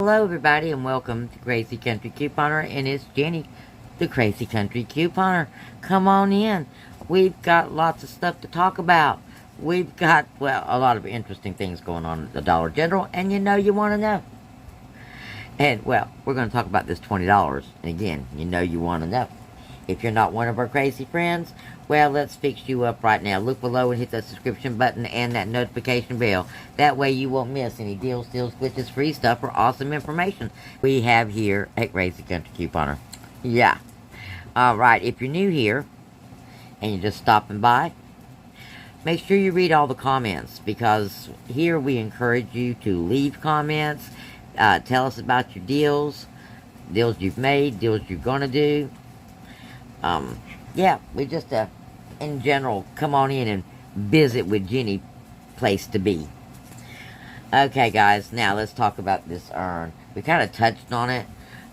Hello everybody and welcome to Crazy Country Couponer, and it's Jenny, the Crazy Country Couponer. Come on in. We've got lots of stuff to talk about. We've got, well, a lot of interesting things going on at the Dollar General, and you know you want to know. And, well, we're going to talk about this $20, and again, you know you want to know. If you're not one of our crazy friends, well, let's fix you up right now. Look below and hit that subscription button and that notification bell. That way you won't miss any deals, steals, glitches, free stuff, or awesome information we have here at Crazy Country Couponer. Yeah. Alright, if you're new here and you're just stopping by, make sure you read all the comments, because here we encourage you to leave comments. Tell us about your deals you've made, deals you're going to do. Yeah, we just, in general, come on in and visit with Jenny, place to be. Okay, guys, now let's talk about this urn. We kind of touched on it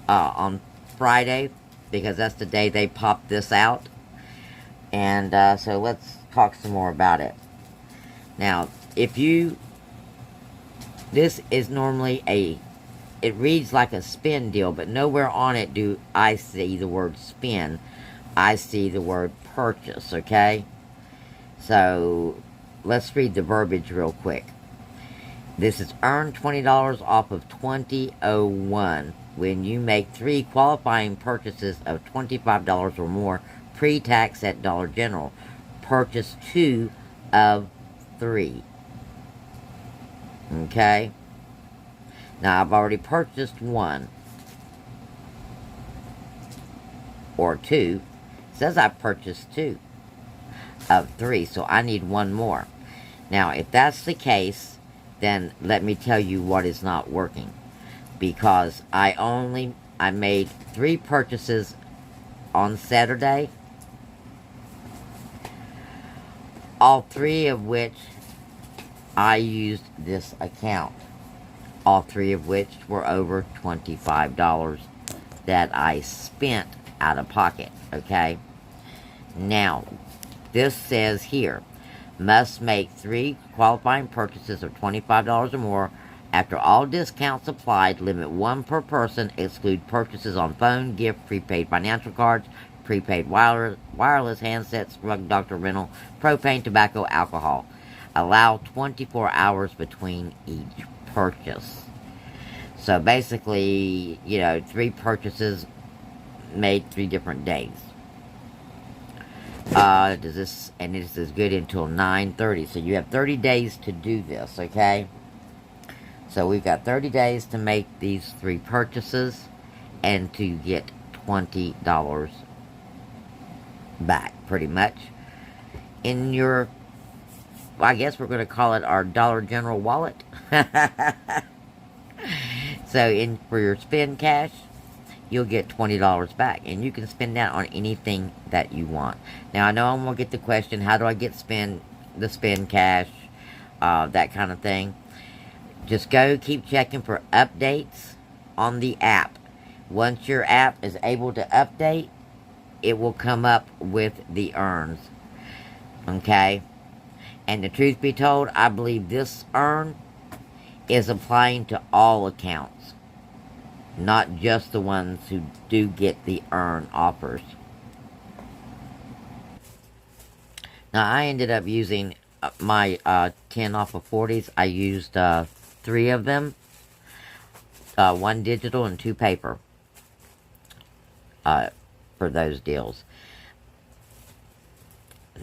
on Friday, because that's the day they popped this out. And so let's talk some more about it. Now, this is normally it reads like a spin deal, but nowhere on it do I see the word spin. I see the word purchase, okay? So, let's read the verbiage real quick. This is earn $20 off of 2001 when you make 3 qualifying purchases of $25 or more pre-tax at Dollar General. Purchase 2 of 3. Okay? Now, I've already purchased 1. Or 2. It says I purchased 2 of 3, so I need 1 more. Now, if that's the case, then let me tell you what is not working. Because I made 3 purchases on Saturday. All 3 of which I used this account. All 3 of which were over $25 that I spent out of pocket, okay? Now, this says here, must make 3 qualifying purchases of $25 or more. After all discounts applied, limit 1 per person, exclude purchases on phone, gift, prepaid financial cards, prepaid wireless handsets, drug doctor rental, propane, tobacco, alcohol. Allow 24 hours between each purchase. So basically, 3 purchases made 3 different days. This is good until 9:30. So you have 30 days to do this, okay? So we've got 30 days to make these 3 purchases and to get $20 back, pretty much, in your, I guess we're going to call it our Dollar General wallet. So for your spend cash, you'll get $20 back, and you can spend that on anything that you want. Now, I know I'm going to get the question, how do I get the spend cash, that kind of thing. Just keep checking for updates on the app. Once your app is able to update, it will come up with the earns. Okay? And the truth be told, I believe this earn is applying to all accounts, not just the ones who do get the earn offers. Now, I ended up using my 10 off of 40s. I used 3 of them. 1 digital and 2 paper. For those deals.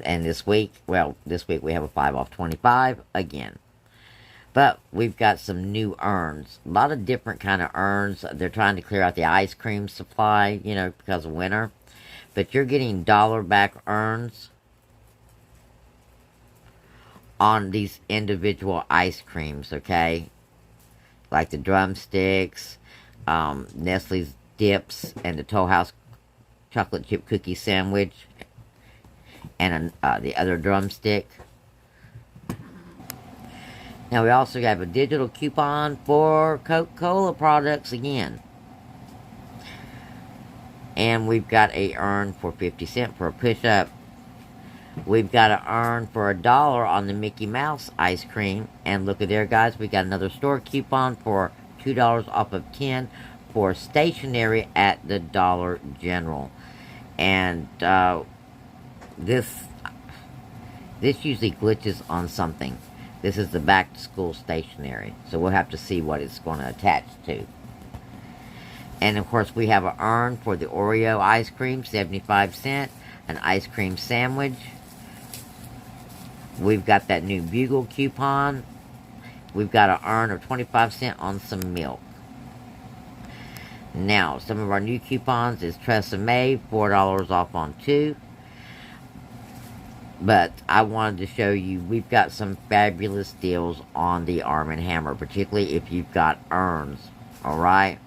And this week we have a 5 off 25 again. But we've got some new earns. A lot of different kind of earns. They're trying to clear out the ice cream supply, because of winter. But you're getting dollar back earns on these individual ice creams, okay? Like the drumsticks, Nestle's dips, and the Toll House chocolate chip cookie sandwich, and the other drumstick. Now, we also have a digital coupon for Coca-Cola products again. And we've got a earn for 50 cents for a push-up. We've got an earn for $1 on the Mickey Mouse ice cream. And look at there, guys. We got another store coupon for $2 off of 10 for stationery at the Dollar General. And this usually glitches on something. This is the back to school stationery, so we'll have to see what it's going to attach to. And of course we have an urn for the Oreo ice cream, 75 cents, an ice cream sandwich. We've got that new Bugle coupon. We've got an urn of 25 cents on some milk. Now, some of our new coupons is Tresemme, $4 off on 2. But I wanted to show you, we've got some fabulous deals on the Arm & Hammer, particularly if you've got urns, alright?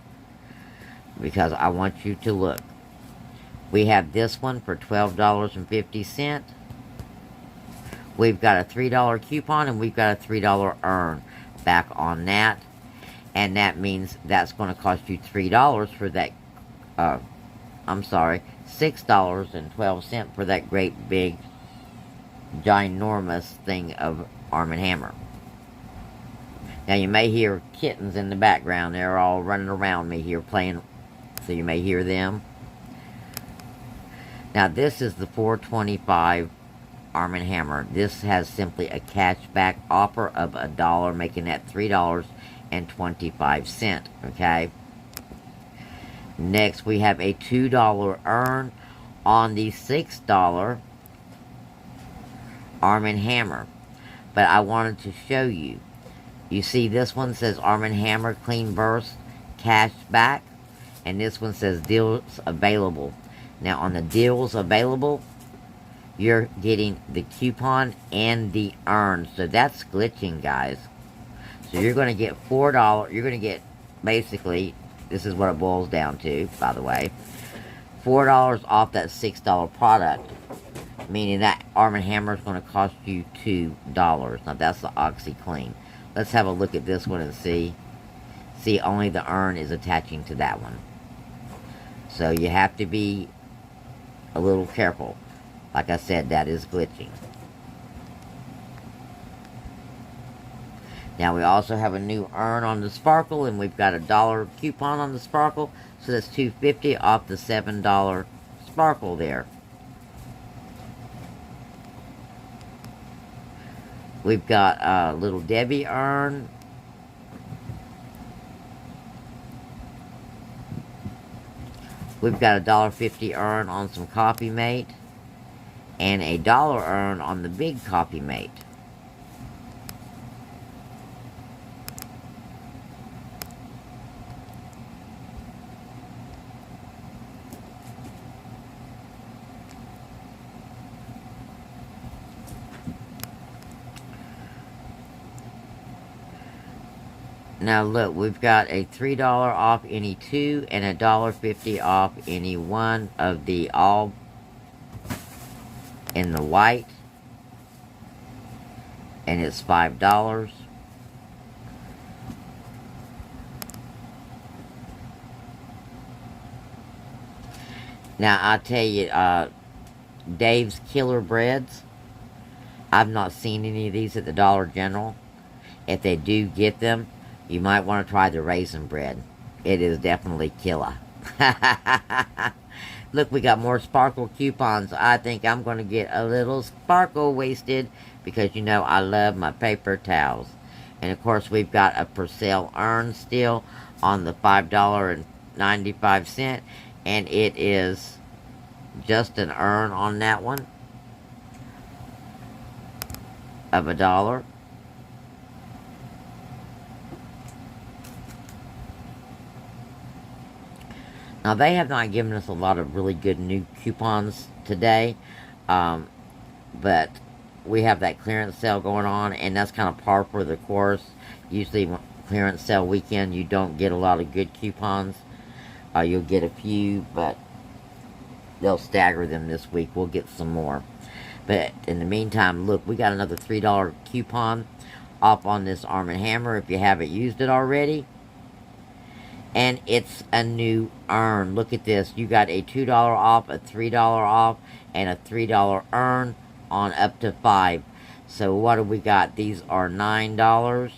Because I want you to look. We have this one for $12.50. We've got a $3 coupon and we've got a $3 urn back on that. And that means that's going to cost you $3 for that, $6.12 for that great big, ginormous thing of Arm & Hammer. Now you may hear kittens in the background. They're all running around me here playing, so you may hear them. Now this is the $4.25 Arm & Hammer. This has simply a cashback offer of $1, making that $3.25, okay? Next, we have a $2 urn on the $6 Arm & Hammer. But I wanted to show you. You see this one says Arm & Hammer Clean Burst Cashback. And this one says deals available. Now on the deals available, you're getting the coupon and the urn. So that's glitching, guys. So you're going to get $4. You're going to get, basically, this is what it boils down to, by the way. $4 off that $6 product. Meaning that Arm & Hammer is going to cost you $2. Now that's the OxyClean. Let's have a look at this one and see. See, only the urn is attaching to that one. So you have to be a little careful. Like I said, that is glitching. Now we also have a new urn on the Sparkle, and we've got a $1 coupon on the Sparkle. So that's $2.50 off the $7 Sparkle there. We've got a Little Debbie urn. We've got a $1.50 urn on some Coffee Mate. And a $1 urn on the big Coffee Mate. Now look, we've got a $3 off any 2 and a $1.50 off any 1 of the all in the white. And it's $5. Now I'll tell you, Dave's Killer Breads, I've not seen any of these at the Dollar General. If they do get them, you might want to try the raisin bread. It is definitely killer. Look, we got more Sparkle coupons. I think I'm going to get a little Sparkle wasted because, you know, I love my paper towels. And, of course, we've got a Purcell urn still on the $5.95. And it is just an urn on that one of $1. Now, they have not given us a lot of really good new coupons today, but we have that clearance sale going on, and that's kind of par for the course. Usually, clearance sale weekend, you don't get a lot of good coupons. You'll get a few, but they'll stagger them this week. We'll get some more. But in the meantime, look, we got another $3 coupon off on this Arm & Hammer if you haven't used it already. And it's a new urn. Look at this. You got a $2 off, a $3 off, and a $3 urn on up to 5. So what do we got? These are $9.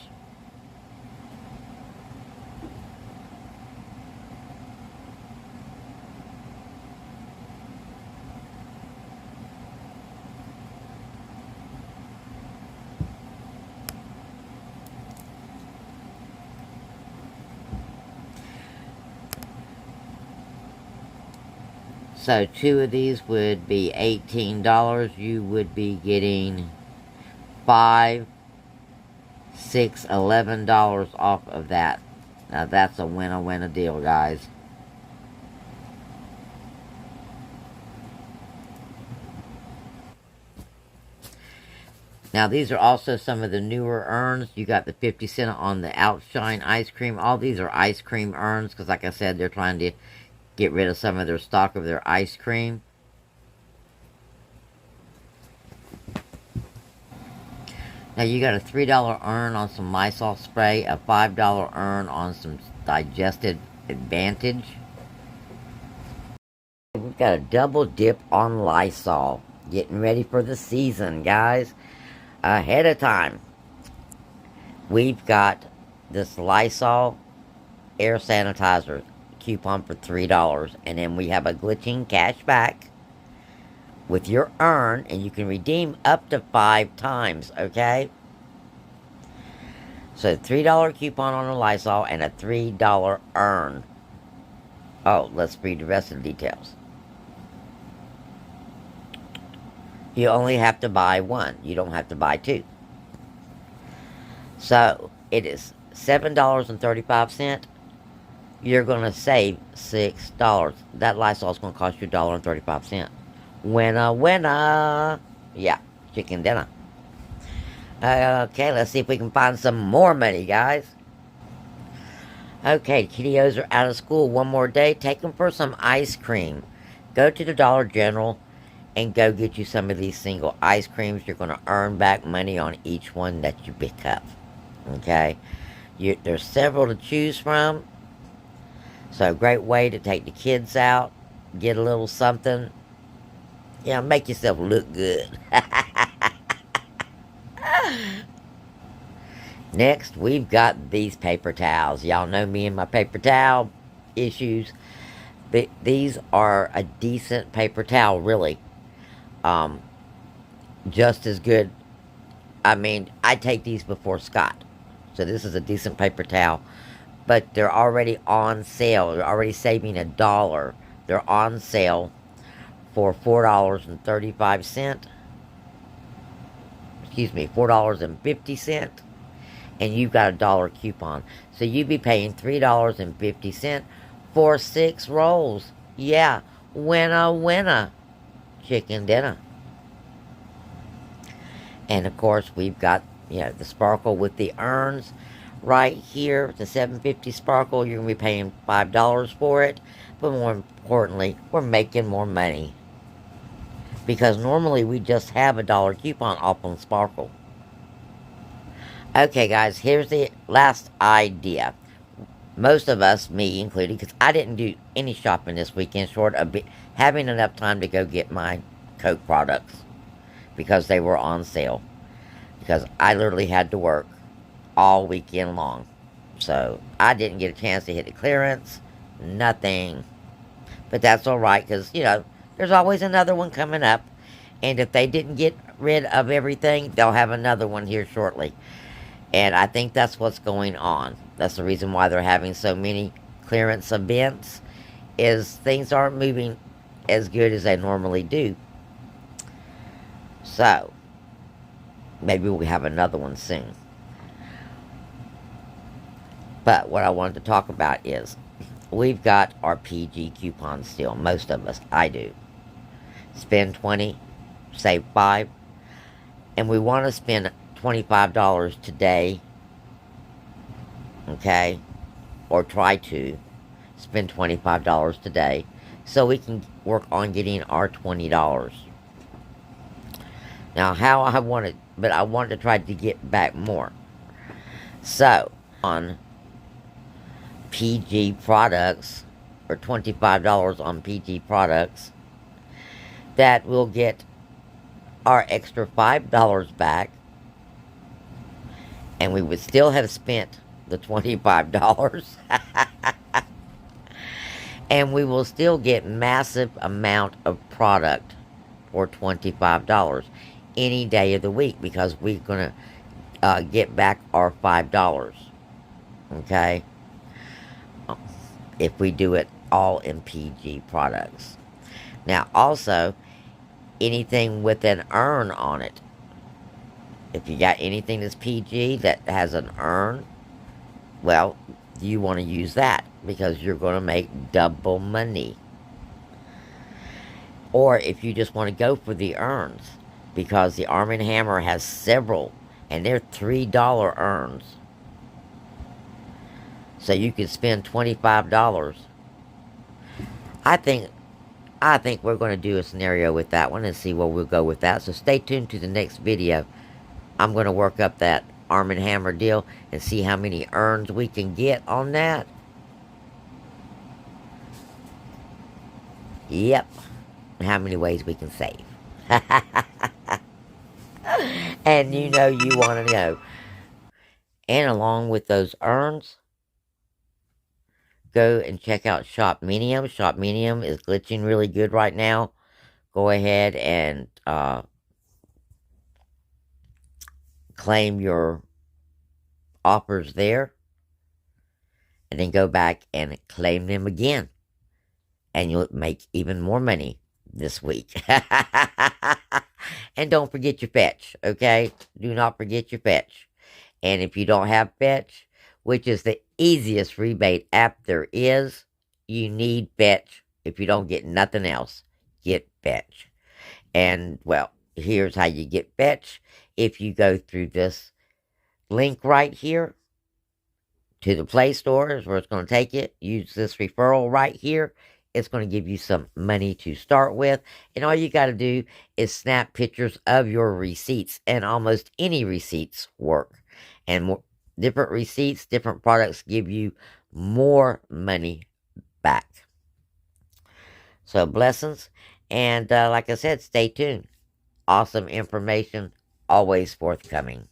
So 2 of these would be $18. You would be getting 5, 6, $11 off of that. Now that's a winner deal, guys. Now these are also some of the newer urns. You got the 50 cent on the Outshine ice cream. All these are ice cream urns because, like I said, they're trying to get rid of some of their stock of their ice cream. Now you got a $3 urn on some Lysol spray, a $5 urn on some Digested Advantage. We've got a double dip on Lysol. Getting ready for the season, guys. Ahead of time. We've got this Lysol air sanitizer coupon for $3. And then we have a glitching cash back with your urn, and you can redeem up to 5 times, okay? So $3 coupon on a Lysol and a $3 urn. Oh, let's read the rest of the details. You only have to buy 1. You don't have to buy 2. So it is $7.35. You're going to save $6. That Lysol is going to cost you $1.35. Winner, winner. Yeah, chicken dinner. Okay, let's see if we can find some more money, guys. Okay, kiddios are out of school one more day. Take them for some ice cream. Go to the Dollar General and go get you some of these single ice creams. You're going to earn back money on each one that you pick up. Okay? There's several to choose from. So, a great way to take the kids out. Get a little something. You know, make yourself look good. Next, we've got these paper towels. Y'all know me and my paper towel issues. But these are a decent paper towel, really. Just as good. I mean, I take these before Scott. So this is a decent paper towel. But they're already on sale. They're already saving $1. They're on sale for $4.35. Excuse me, $4.50. And you've got a $1 coupon. So you'd be paying $3.50 for 6 rolls. Yeah, winner, winner. Chicken dinner. And of course, we've got, the sparkle with the urns right here. The $7.50 sparkle. You're going to be paying $5 for it. But more importantly, we're making more money. Because normally we just have a $1 coupon off on sparkle. Okay, guys, here's the last idea. Most of us, me included, because I didn't do any shopping this weekend short of having enough time to go get my Coke products because they were on sale. Because I literally had to work all weekend long. So I didn't get a chance to hit the clearance. Nothing. But that's alright because, there's always another one coming up. And if they didn't get rid of everything, they'll have another one here shortly. And I think that's what's going on. That's the reason why they're having so many clearance events, is things aren't moving as good as they normally do. So, maybe we'll have another one soon. But what I wanted to talk about is, we've got our PG coupons still. Most of us. I do. Spend 20, save 5. And we want to spend $25 today, okay, or try to spend $25 today, so we can work on getting our $20. Now, how I wanted, but I wanted to try to get back more. So, on PG products, or $25 on PG products, that will get our extra $5 back. And we would still have spent the $25. And we will still get massive amount of product for $25 any day of the week. Because we're going to get back our $5. Okay? If we do it all in PG products. Now, also, anything with an urn on it. If you got anything that's PG that has an urn, well, you want to use that because you're going to make double money. Or if you just want to go for the urns, because the Arm & Hammer has several, and they're $3 urns. So you can spend $25. I think I think we're going to do a scenario with that one and see where we'll go with that. So stay tuned to the next video. I'm going to work up that Arm & Hammer deal and see how many urns we can get on that. Yep. How many ways we can save. And you know you want to know. And along with those urns, go and check out Shop Medium. Shop Medium is glitching really good right now. Go ahead and claim your offers there. And then go back and claim them again. And you'll make even more money this week. And don't forget your fetch, okay? Do not forget your fetch. And if you don't have fetch, which is the easiest rebate app there is, you need fetch. If you don't get nothing else, get fetch. And, well, here's how you get fetch. If you go through this link right here to the Play Store is where it's going to take you. Use this referral right here. It's going to give you some money to start with. And all you got to do is snap pictures of your receipts. And almost any receipts work. And more, different receipts, different products give you more money back. So blessings. And like I said, stay tuned. Awesome information, always forthcoming.